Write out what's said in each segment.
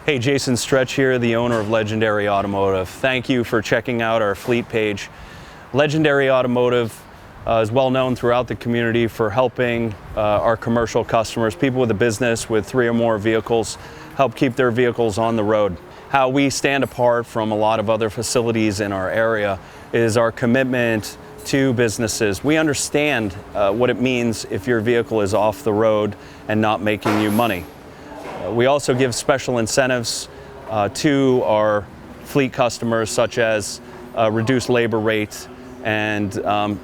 Hey, Jason Stretch here, the owner of Legendary Automotive. Thank you for checking out our fleet page. Legendary Automotive is well known throughout the community for helping our commercial customers, people with a business with 3 or more vehicles, help keep their vehicles on the road. How we stand apart from a lot of other facilities in our area is our commitment to businesses. We understand what it means if your vehicle is off the road and not making you money. We also give special incentives to our fleet customers, such as reduced labor rates and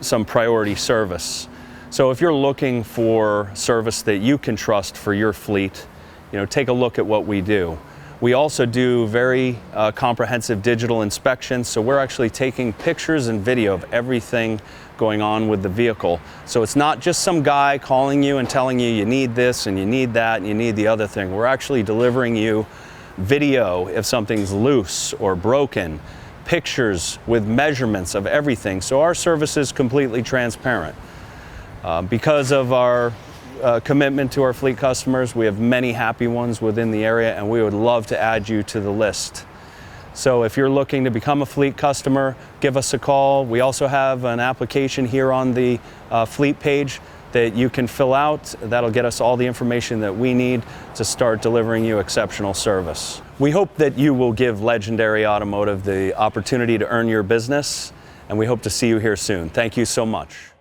some priority service. So if you're looking for service that you can trust for your fleet, take a look at what we do. We also do very comprehensive digital inspections, so we're actually taking pictures and video of everything going on with the vehicle. So it's not just some guy calling you and telling you you need this and you need that and you need the other thing. We're actually delivering you video if something's loose or broken, pictures with measurements of everything. So our service is completely transparent. Because of our commitment to our fleet customers, we have many happy ones within the area, and we would love to add you to the list. So if you're looking to become a fleet customer, give us a call. We also have an application here on the fleet page that you can fill out. That'll get us all the information that we need to start delivering you exceptional service. We hope that you will give Legendary Automotive the opportunity to earn your business, and we hope to see you here soon. Thank you so much.